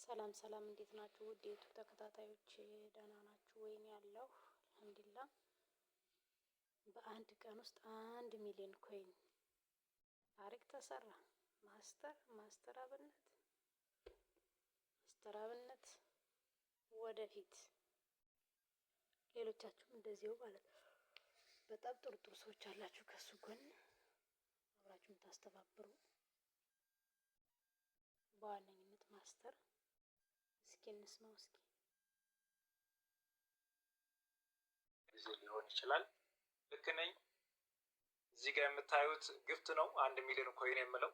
ሰላም ሰላም እንዴት ናችሁ? ውድ የዩቲዩብ ተከታታዮች ደህና ናችሁ ወይ? እኔ ያለሁ አልሐምዱሊላህ። በአንድ ቀን ውስጥ 1 ሚሊዮን ኮይን ታሪክ ተሰራ። ማስተር አብነት ወደፊት ሌሎቻችሁም እንደዚሁ ማለት ነው። በጣም ጥሩ ጥሩ ሰዎች አላችሁ ከሱ ጎን አብራችሁ የምታስተባብሩ በዋነኝነት ማስተር እስኪ እንስማው እስኪ። ጊዜ ሊሆን ይችላል። ልክ ነኝ። እዚህ ጋር የምታዩት ግፍት ነው 1 ሚሊዮን ኮይን የምለው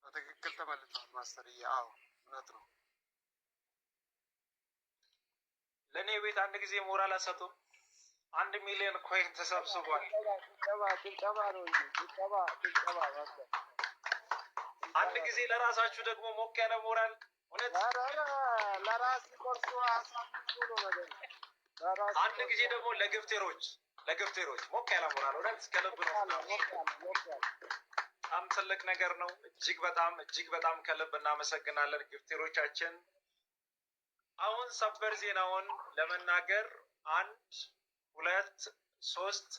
በትክክል ተመልሷል ማስተርዬ። አዎ እውነት ነው። ለእኔ ቤት አንድ ጊዜ ሞራል አሰጡም። 1 ሚሊዮን ኮይን ተሰብስቧል። ጭብጨባ ነው እንጂ ጭብጨባ ማስተር። አንድ ጊዜ ለራሳችሁ ደግሞ ሞቅ ያለ ሞራል። እውነት ለራስ ቆርሶ አሳምቶ ነው ነገር። አንድ ጊዜ ደግሞ ለግፍቴሮች ሞቅ ያለ ሞራል። እውነት ከልብ ነው። በጣም ትልቅ ነገር ነው። እጅግ በጣም ከልብ እናመሰግናለን ግፍቴሮቻችን። አሁን ሰበር ዜናውን ለመናገር 1 2 3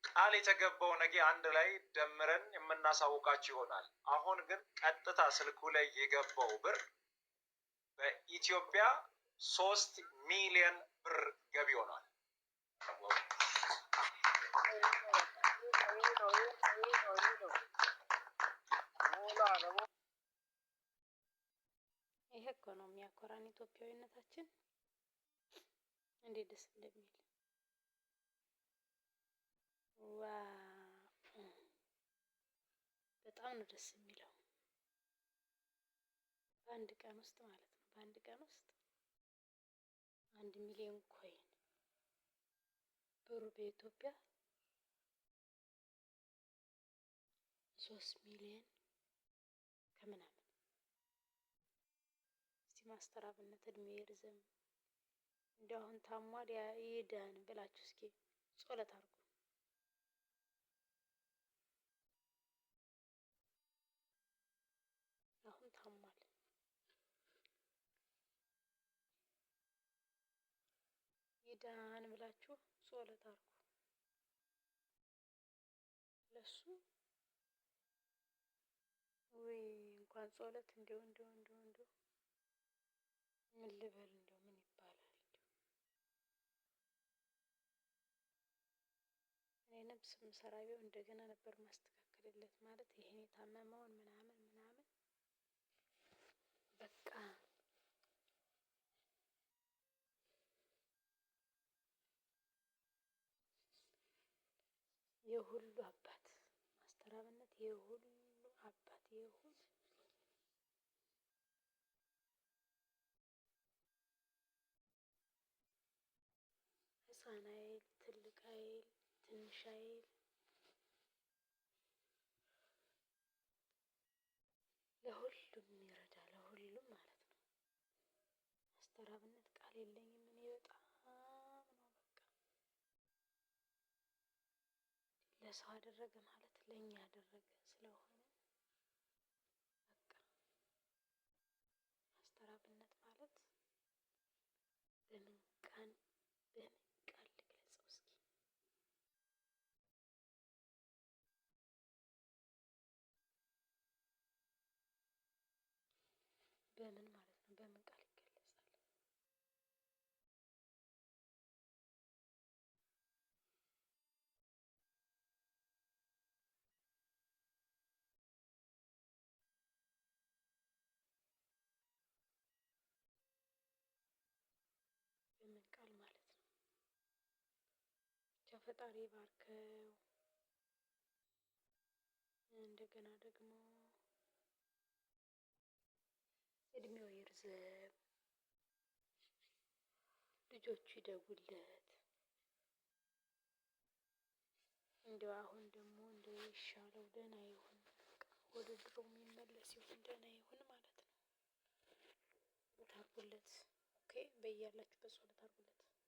ቃል የተገባው ነገ አንድ ላይ ደምረን የምናሳውቃችሁ ይሆናል። አሁን ግን ቀጥታ ስልኩ ላይ የገባው ብር በኢትዮጵያ 3 ሚሊዮን ብር ገቢ ሆኗል። ይሄ እኮ ነው የሚያኮራን ኢትዮጵያዊነታችን እንዴት ደስ እንደሚል። ዋው በጣም ነው ደስ የሚለው። በአንድ ቀን ውስጥ ማለት ነው። በአንድ ቀን ውስጥ 1 ሚሊዮን ኮይን ብሩ በኢትዮጵያ 3 ሚሊዮን ከምናምን። እስቲ ማስተር አብነት እድሜ ይርዘም እንደው አሁን ታሟል ይዳን ብላችሁ እስኪ ጸሎት አድርጉ። አሁን ታሟል ይዳን ብላችሁ ጸሎት አድርጉ ለሱ። ወይ እንኳን ጸሎት እንደው ምን ልበል እንደው ምን ይባላል እንደው እኔ ነፍስ ምሰራ ቢሆን እንደገና ነበር ማስተካከልለት ማለት ይሄን የታመመውን ምናምን በቃ የሁሉ አባት ማስተር አብነት የሁሉ አባት የሁሉ ሕፃን አይል ትልቅ አይል ትንሽ አይል ለሁሉም ይረዳ ለሁሉም ማለት ነው። ማስተር አብነት ቃል የለኝም እኔ በጣም ነው በቃ ለሰው አደረገ ማለት ለኛ ያደረገ ስለሆነ በቃ ማስተር አብነት ማለት በምን ቃል ልግለጸው እስኪ? በምን ማለት ነው? በምን ቃል ይገለጻል? በምን ቃል ማለት ነው? ብቻ ፈጣሪ ባርከው። እንደገና ደግሞ እድሜው ይርዘም፣ ልጆቹ ይደጉለት። እንደው አሁን ደግሞ እንደው ይሻለው ደህና ይሁን፣ ወደ ድሮ የሚመለስ ይሁን፣ ደህና ይሁን ማለት ነው። ታርጉለት። ኦኬ በያላችሁበት ጸሎት አድርጉለት።